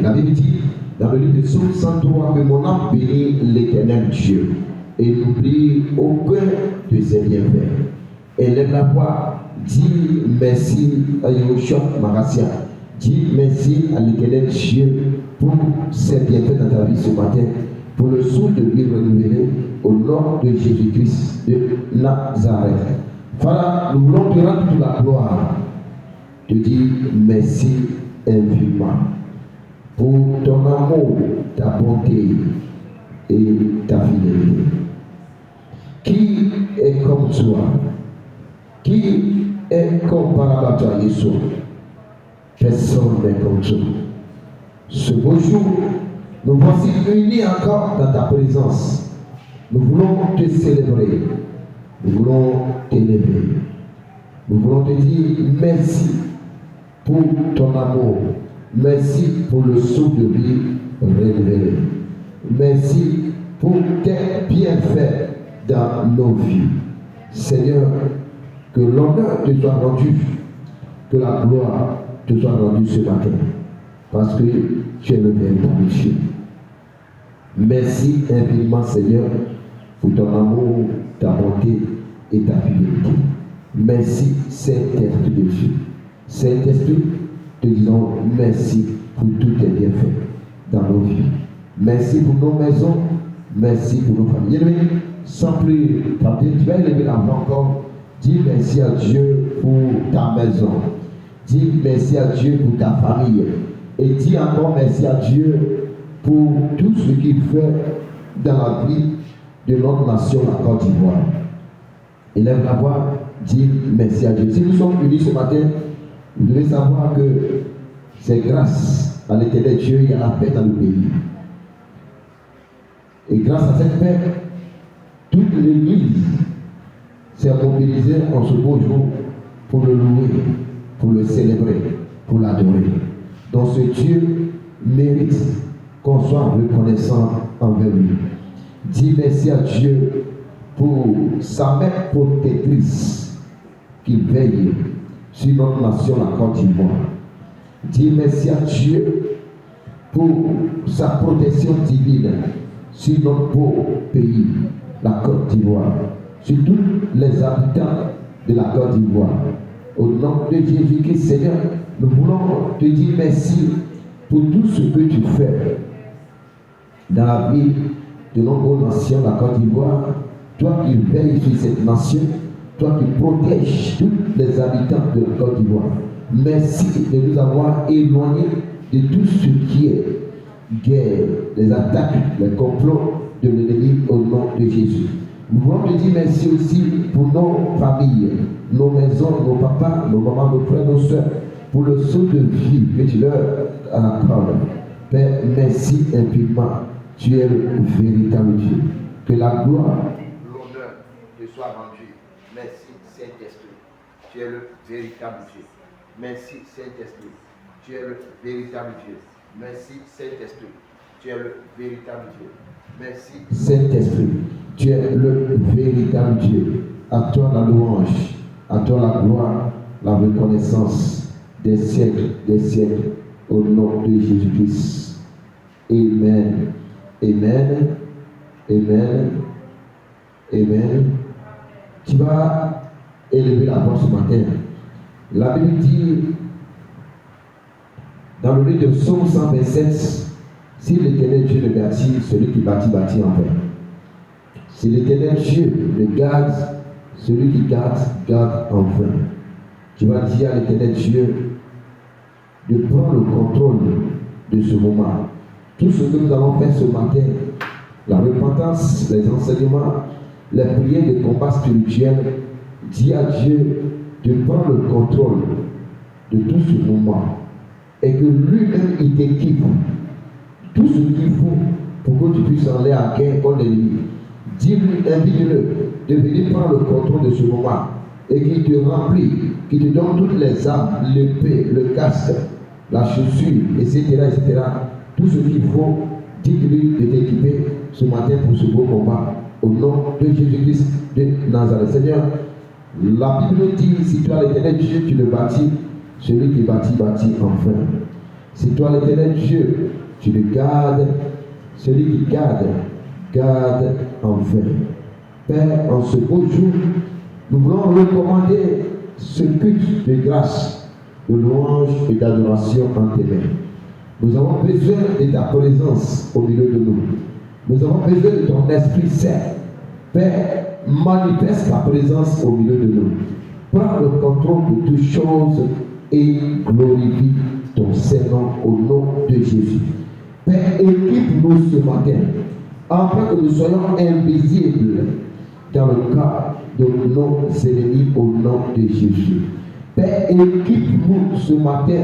vie. La Bible dit dans le livre de Psaume 103 que mon âme bénit l'Éternel Dieu et n'oublie aucun de ses bienfaits. Et lève la voix, dis merci à Yahushua Marassia. Dis merci à l'Éternel Dieu pour ses bienfaits dans ta vie ce matin, pour le souffle de vie renouvelé au nom de Jésus-Christ de Nazareth. Voilà, nous voulons te rendre toute la gloire, te dire merci infiniment pour ton amour, ta bonté et ta fidélité. Qui est comme toi? Qui est comparable à toi, Yeshua? Personne n'est comme toi. Ce beau jour, nous voici unis encore dans ta présence. Nous voulons te célébrer. Nous voulons t'élever. Nous voulons te dire merci pour ton amour. Merci pour le souffle de vie révélé. Merci pour tes bienfaits dans nos vies. Seigneur, que l'honneur te soit rendu, que la gloire te soit rendue ce matin, parce que tu es le véritable Dieu. Merci infiniment, Seigneur, pour ton amour, ta bonté et ta fidélité. Merci, Saint-Esprit de Dieu. Saint-Esprit, te disons merci pour tous tes bienfaits dans nos vies. Merci pour nos maisons, merci pour nos familles. Sans plus tarder, tu vas élever la voix encore. Dis merci à Dieu pour ta maison. Dis merci à Dieu pour ta famille. Et dis encore merci à Dieu pour tout ce qu'il fait dans la vie de notre nation, la Côte d'Ivoire. Élève la voix, dis merci à Dieu. Si nous sommes unis ce matin, vous devez savoir que c'est grâce à l'Éternel Dieu, il y a la paix dans le pays. Et grâce à cette paix, toute l'Église s'est mobilisée en ce beau jour pour le louer, pour le célébrer, pour l'adorer. Donc ce Dieu mérite qu'on soit reconnaissant envers lui. Dis merci à Dieu pour sa main protectrice qui veille sur notre nation, la Côte d'Ivoire. Dis merci à Dieu pour sa protection divine sur notre beau pays, la Côte d'Ivoire, sur tous les habitants de la Côte d'Ivoire. Au nom de Jésus-Christ, Seigneur, nous voulons te dire merci pour tout ce que tu fais dans la vie de notre nation, la Côte d'Ivoire. Toi qui veilles sur cette nation, toi qui protèges tous les habitants de la Côte d'Ivoire. Merci de nous avoir éloignés de tout ce qui est guerre, les attaques, les complots de l'ennemi au nom de Jésus. Nous voulons te dire merci aussi pour nos familles, nos maisons, nos papas, nos mamans, nos frères, nos soeurs, pour le saut de vie que tu leur accordes. Père, merci infiniment. Tu es le véritable Dieu. Que la gloire, l'honneur te soit rendue. Merci Saint-Esprit. Tu es le véritable Dieu. Merci Saint-Esprit. Tu es le véritable Dieu. Merci Saint-Esprit. Tu es le véritable Dieu. Merci Saint-Esprit. Tu es le véritable Dieu. À toi la louange, à toi la gloire, la reconnaissance des siècles, au nom de Jésus-Christ. Amen. Amen. Amen. Amen. Tu vas élever la voix ce matin. La Bible dit dans le livre de Psaume 127, si l'Éternel Dieu le bâtit, celui qui bâtit, bâtit en vain. Si l'Éternel Dieu le garde, celui qui garde, garde en vain. Tu vas dire à l'Éternel Dieu de prendre le contrôle de ce moment. Tout ce que nous allons faire ce matin, la repentance, les enseignements, les prières de combat spirituel, dis à Dieu de prendre le contrôle de tout ce moment et que lui-même il t'équipe tout ce qu'il faut pour que tu puisses aller à guerre contre l'ennemi. Dis-lui, invite-le de venir prendre le contrôle de ce moment et qu'il te remplit, qu'il te donne toutes les armes, l'épée, le casque, la chaussure, etc., etc. Tout ce qu'il faut, dis-lui de t'équiper ce matin pour ce beau combat. Au nom de Jésus-Christ de Nazareth. Seigneur, la Bible dit, si tu as l'Éternel Dieu, tu le bâtis, celui qui bâtit, bâtit enfin. Si toi, l'Éternel Dieu, tu le gardes, celui qui garde en vain. Père, en ce beau jour, nous voulons recommander ce culte de grâce, de louange et d'adoration en tes mains. Nous avons besoin de ta présence au milieu de nous. Nous avons besoin de ton Esprit Saint. Père, manifeste ta présence au milieu de nous. Prends le contrôle de toutes choses et glorifie ton Saint-Nom au nom de Jésus. Père, équipe-nous ce matin, afin que nous soyons invisibles dans le cas de nos ennemis au nom de Jésus. Père, équipe-nous ce matin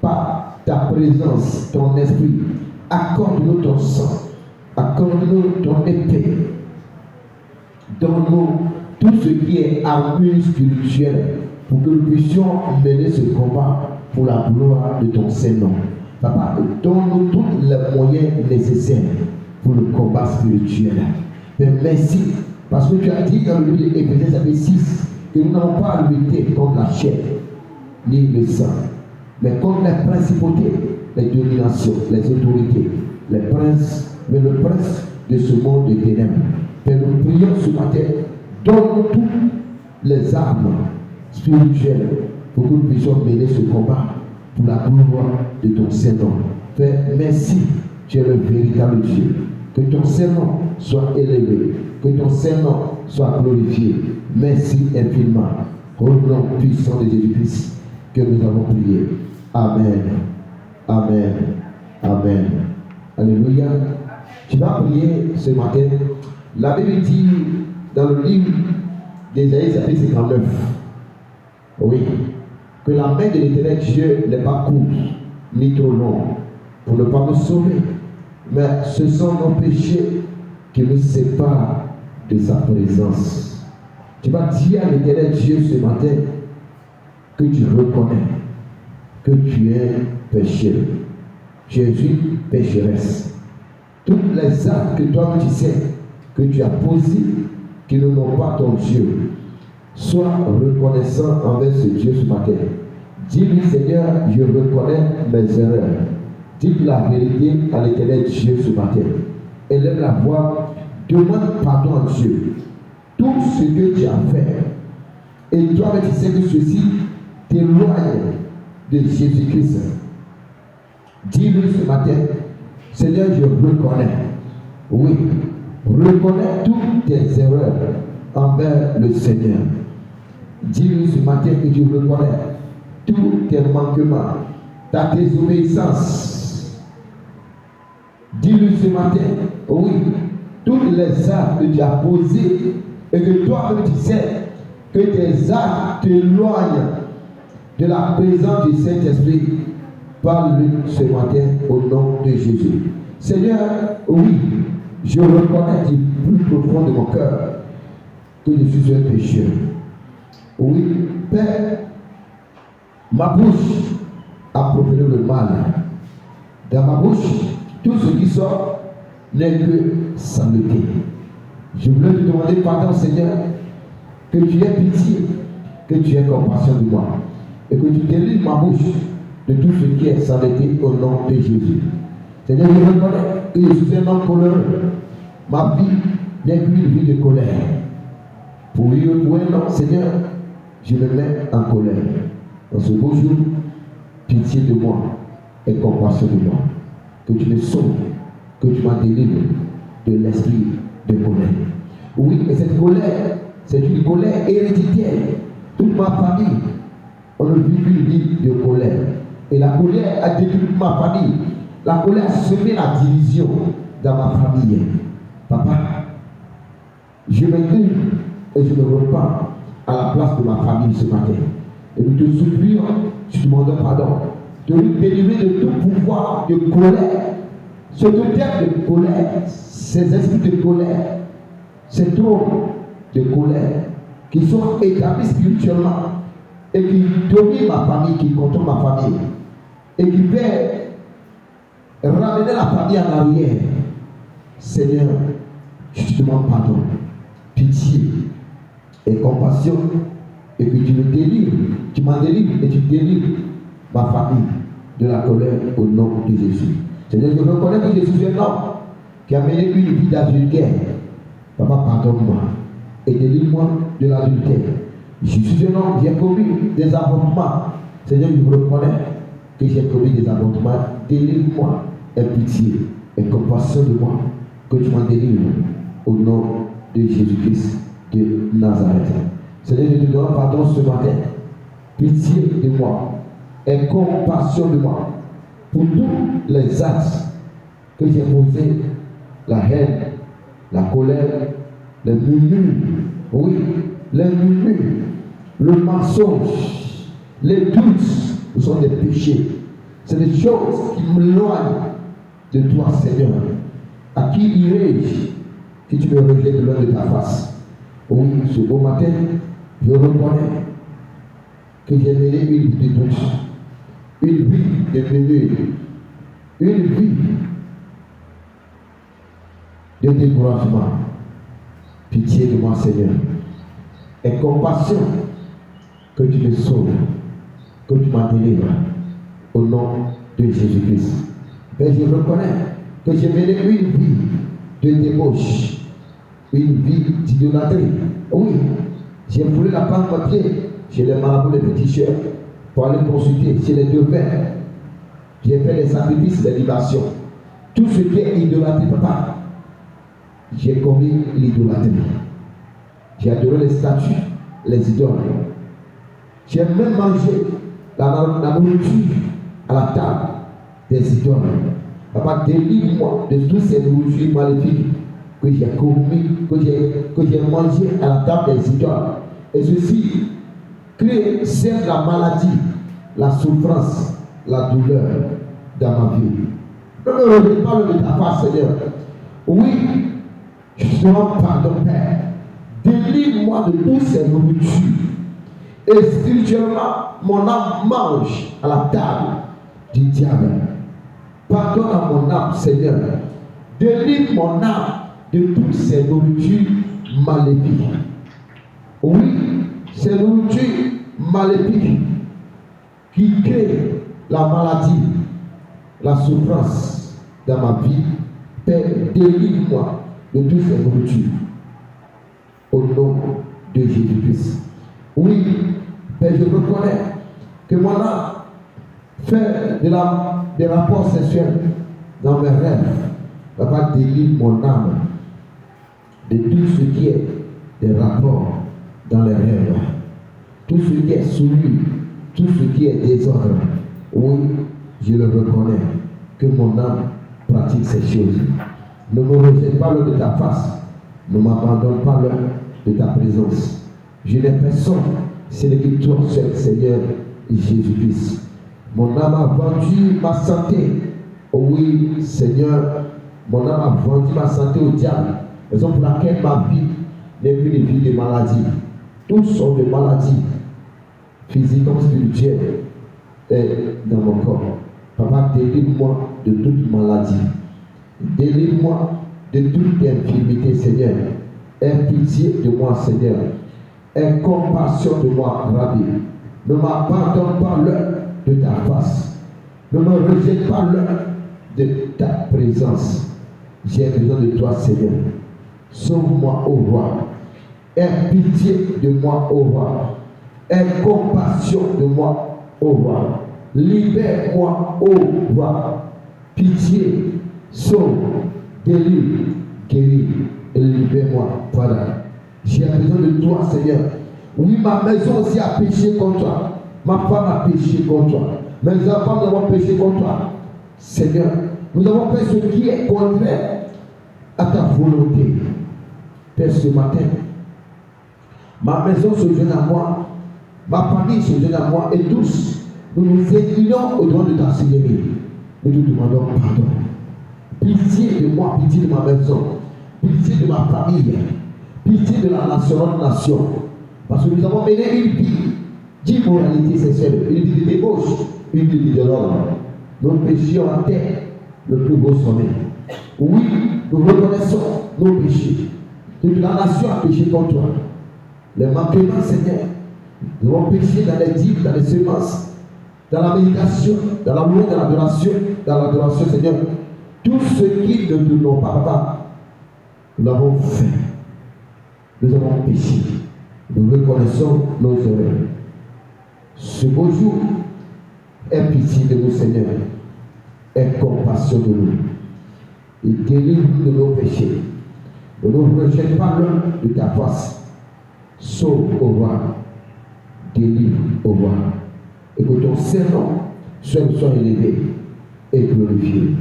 par ta présence, ton esprit. Accorde-nous ton sang, accorde-nous ton épée. Donne-nous tout ce qui est armure spirituelle pour que nous puissions mener ce combat pour la gloire de ton Saint-Nom. Papa, donne-nous tous les moyens nécessaires pour le combat spirituel. Mais merci, parce que tu as dit dans le livre d'Éphésiens chapitre 6 que nous n'avons pas à lutter contre la chair ni le sang, mais contre les principautés, les dominations, les autorités, les princes, mais le prince de ce monde de ténèbres. Mais nous prions ce matin, donne-nous toutes les armes spirituelles pour que nous puissions mener ce combat pour la gloire de ton Saint-Nom. Père, merci, tu es le véritable Dieu. Que ton Saint-Nom soit élevé, que ton Saint-Nom soit glorifié. Merci infiniment. Au nom puissant de Jésus-Christ que nous avons prié. Amen. Amen. Amen. Alléluia. Tu vas prier ce matin. La Bible dit dans le livre d'Ésaïe, chapitre 59, oui, que la main de l'Éternel Dieu n'est pas courte, ni trop longue, pour ne pas me sauver. Mais ce sont nos péchés qui nous séparent de sa présence. Tu vas dire à l'Éternel Dieu ce matin que tu reconnais que tu es pécheur. Tu es une pécheresse. Toutes les actes que toi tu sais que tu as posés, qui ne n'ont pas ton Dieu, sois reconnaissant envers ce Dieu ce matin. Dis-lui, Seigneur, je reconnais mes erreurs. Dis la vérité à l'Éternel Dieu ce matin. Élève la voix, demande pardon à Dieu. Tout ce que tu as fait, et toi, tu sais que ceci t'éloigne de Jésus-Christ. Dis-lui ce matin, Seigneur, je reconnais. Oui, reconnais toutes tes erreurs envers le Seigneur. Dis-lui ce matin que tu reconnais tous tes manquements, ta désobéissance. Dis-lui ce matin, oui, toutes les actes que tu as posés et que toi tu sais que tes actes t'éloignent de la présence du Saint-Esprit. Parle-lui ce matin au nom de Jésus. Seigneur, oui, je reconnais du plus profond de mon cœur que je suis un pécheur. Oui, Père, ma bouche a proféré le mal. Dans ma bouche, tout ce qui sort n'est que saleté. Je voulais te demander pardon, Seigneur, que tu aies pitié, que tu aies compassion de moi, et que tu délivres ma bouche de tout ce qui est saleté au nom de Jésus. Seigneur, je reconnais que je suis un homme coléreux. Ma vie n'est plus une vie de colère. Pour un homme, Seigneur, je me mets en colère. Dans ce beau jour, pitié de moi et compassion de moi. Que tu me sauves, que tu m'en délivres de l'esprit de colère. Oui, et cette colère, c'est une colère héréditaire. Toute ma famille, on ne vit plus une vie de colère. Et la colère a détruit ma famille. La colère a semé la division dans ma famille. Papa, je m'écoute et je me repens à la place de ma famille ce matin. Et nous te supplions, tu demandes pardon, de nous délivrer de tout pouvoir de colère. Ce terme de colère, ces esprits de colère, ces trônes de colère qui sont établis spirituellement et qui dominent ma famille, qui contrôlent ma famille et qui peuvent ramener la famille en arrière. Seigneur, je te demande pardon, pitié et compassion, et que tu me délivres, tu m'en délivres et tu délivres ma famille de la colère au nom de Jésus. Seigneur, je reconnais que je suis un homme qui a mené une vie d'adultère. Papa, pardonne-moi et délivre-moi de l'adultère. Je suis un homme, j'ai commis des avortements. Seigneur, je reconnais que j'ai commis des avortements. Délivre-moi, aie pitié et compassion de moi, que tu m'en délivres au nom de Jésus-Christ de Nazareth. Seigneur, je te demande pardon ce matin. Pitié de moi et compassion de moi pour tous les actes que j'ai posés, la haine, la colère, les murmures, oui, les murmures, le mensonge, les doutes, ce sont des péchés. C'est des choses qui m'éloignent de toi, Seigneur. À qui irai-je si tu me rejettes loin de ta face? Oui, ce beau matin, je reconnais que j'ai mené une vie de doute, une vie de murmure, une vie de découragement. Pitié de moi, Seigneur, et compassion, que tu me sauves, que tu m'en délivres, au nom de Jésus-Christ. Mais je reconnais que j'ai mené une vie de débauche, une vie d'idolâtrie. Oui, j'ai voulu la prendre à pied chez les marabouts, les féticheurs, pour aller consulter chez les devins. J'ai fait les sacrifices, les libations. Tout ce qui est idolâtrie, papa, j'ai commis l'idolâtrie. J'ai adoré les statues, les idoles. J'ai même mangé la nourriture à la table des idoles. Papa, délivre-moi de toutes ces nourritures maléfiques que j'ai commis, que j'ai mangé à la table des idoles. Et ceci crée certes la maladie, la souffrance, la douleur dans ma vie. Ne me rejette pas de ta face, Seigneur. Oui, je te demande pardon, Père. Délivre-moi de toutes ces nourritures. Et spirituellement, mon âme mange à la table du diable. Pardonne à mon âme, Seigneur. Délivre mon âme de toutes ces nourritures maléfiques. Oui, ces nourritures maléfiques qui créent la maladie, la souffrance dans ma vie. Père, délivre-moi de toutes ces nourritures. Au nom de Jésus-Christ. Oui, Père, je reconnais que mon âme fait des rapports sexuels dans mes rêves. Papa, délivre mon âme de tout ce qui est des rapports dans les rêves. Tout ce qui est soumis, tout ce qui est désordre. Oui, je le reconnais que mon âme pratique ces choses. Ne me rejette pas loin de ta face. Ne m'abandonne pas loin de ta présence. Je n'ai personne, c'est le que toi seul, Seigneur Jésus-Christ. Mon âme a vendu ma santé. Oh oui, Seigneur, mon âme a vendu ma santé au diable. Raison pour laquelle ma vie n'est plus une vie de maladie. Toutes sortes de maladies, physiques comme spirituelles, dans mon corps. Papa, délivre-moi de toute maladie. Délivre-moi de toute infirmité, Seigneur. Aie pitié de moi, Seigneur. Aie compassion de moi, Rabbi. Ne m'abandonne pas l'heure de ta face. Ne me rejette pas l'heure de ta présence. J'ai besoin de toi, Seigneur. Sauve-moi, ô roi. Aie pitié de moi, ô roi. Aie compassion de moi, ô roi. Libère-moi, ô roi. Pitié, sauve, délivre, guéris et libère-moi, Voilà. J'ai besoin de toi, Seigneur. Oui, ma maison aussi a péché contre toi. Ma femme a péché contre toi. Mes enfants avons péché contre toi. Seigneur, nous avons fait ce qui est contraire à ta volonté. Père, ce matin, ma maison se joint à moi, ma famille se joint à moi, et tous, nous nous inclinons au devant de ta Seigneurie. Nous te demandons pardon. Pitié de moi, pitié de ma maison, pitié de ma famille, pitié de la nation. Parce que nous avons mené une vie d'immoralité sexuelle, une vie de débauche, une vie de l'ordre. Nous péchions en terre le plus beau sommet. Oui, nous reconnaissons nos péchés. Toute la nation a péché contre toi. Les manquements, Seigneur, nous avons péché dans les dîmes, dans les semences. dans la méditation, dans la louange, dans l'adoration, Seigneur, tout ce qui ne nous donne pas, Papa, nous l'avons fait. Nous avons péché. Nous reconnaissons nos erreurs. Ce beau jour, aie pitié de nous, Seigneur. Aie compassion de nous. Et délivre-nous de nos péchés. Ne nous rejette pas l'un de ta face. Sauve au roi. Délivre au roi. Et que ton Saint-Nom soit élevé et glorifié.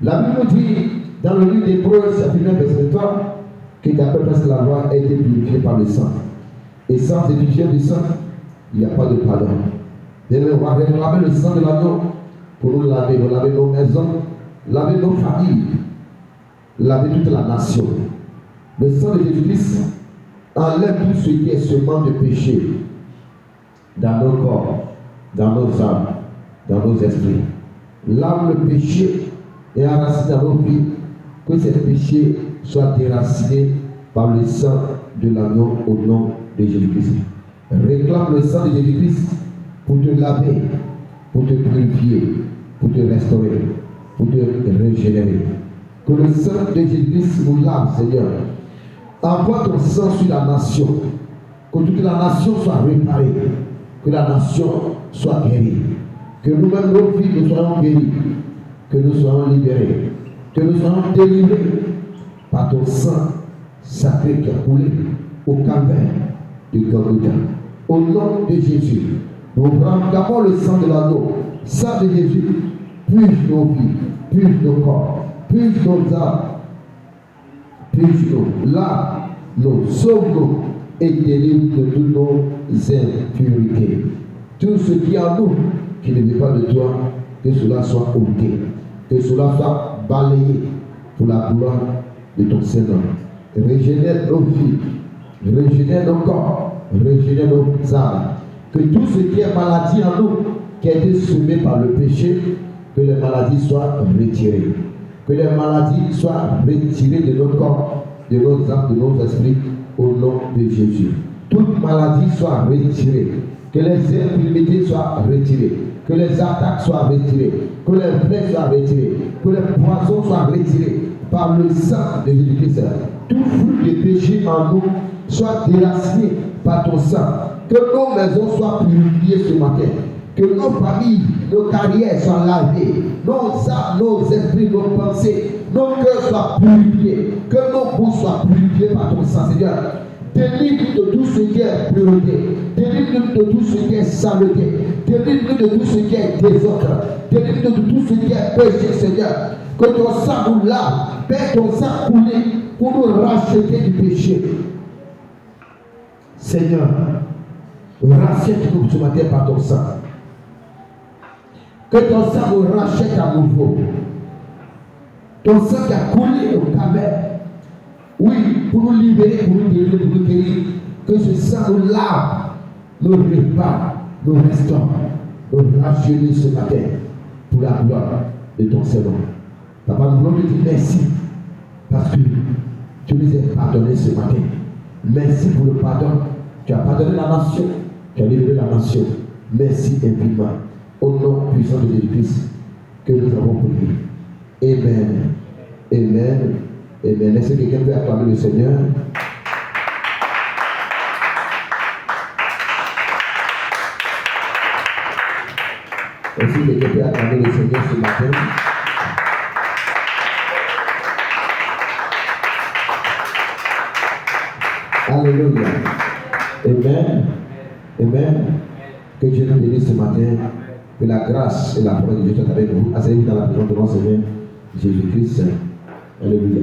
La Bible nous dit, dans le livre d'Hébreux, chapitre 9, verset 3, que d'après presque la loi a été purifiée par le sang. Et sans effusion du sang, il n'y a pas de pardon. Et on va réclamer le sang de l'agneau pour nous laver nos maisons, laver nos familles, laver toute la nation. Le sang de Jésus-Christ enlève tout ce qui est semence de péché dans nos corps, dans nos âmes, dans nos esprits. Lave le péché et enracine dans nos vies, que ces péchés soient déracinés par le sang de l'agneau au nom de Jésus-Christ. Réclame le sang de Jésus-Christ pour te laver, pour te purifier, pour te restaurer, pour te régénérer. Que le sang de Jésus-Christ nous lave, Seigneur. Envoie ton sang sur la nation. Que toute la nation soit réparée. Que la nation soit guérie. Que nous-mêmes, nos vies, nous soyons guéris. Que nous soyons libérés. Que nous soyons délivrés par ton sang sacré qui a coulé au calvaire de Golgotha. Au nom de Jésus, nous rendons le sang de l'agneau. Sang de Jésus, purge nos vies, purge nos corps, purge nos âmes, purge-nous, lave-nous, sauve-nous et délivre de toutes nos impurités. Tout ce qui est en nous, qui ne veut pas de toi, que cela soit ôté, que cela soit balayé pour la gloire de ton Seigneur. Régénère nos vies, régénère nos corps, régénère nos âmes. Que tout ce qui est maladie en nous, qui a été semé par le péché, que les maladies soient retirées. Que les maladies soient retirées de nos corps, de nos âmes, de nos esprits, au nom de Jésus. Toute maladie soit retirée. Que les infirmités soient retirées. Que les attaques soient retirées. Que les plaies soient retirées. Que les poisons soient retirés par le sang de Jésus-Christ. Tout fruit de péché en nous soit déraciné par ton sang. Que nos maisons soient purifiées ce matin. Que nos familles, nos carrières soient lavées. Nos âmes, nos esprits, nos pensées, nos cœurs soient purifiés. Que nos bouches soient purifiées par ton sang, Seigneur. Délivre-nous de tout ce qui est pureté. Délivre-nous de tout ce qui est saleté. Délivre-nous de tout ce qui est désordre. Délivre-nous de tout ce qui est péché, Seigneur. Que ton sang nous lave. Père, ton sang coulé pour nous racheter du péché. Seigneur, rachète-nous ce matin par ton sang. Que ton sang nous rachète à nouveau. Ton sang qui a coulé au calvaire. Oui, pour nous libérer, pour nous délivrer, pour nous guérir. Que ce sang nous lave, nous répare, nous restaure, nous rajeunit ce matin pour la gloire de ton Seigneur. Papa, nous voulons te dire merci parce que tu nous as pardonné ce matin. Merci pour le pardon. Tu as pardonné la nation, tu as libéré la nation. Merci infiniment. Au nom puissant de Jésus-Christ que nous avons prié. Amen. Amen. Amen. Est-ce que quelqu'un peut acclamer le Seigneur? Est-ce que quelqu'un peut acclamer le Seigneur ce matin? Alléluia. Amen. Amen. Que Dieu nous bénisse ce matin. Que la grâce et la parole de Dieu soient avec vous. Asseyez-vous dans la présence de notre Seigneur Jésus-Christ. Alléluia.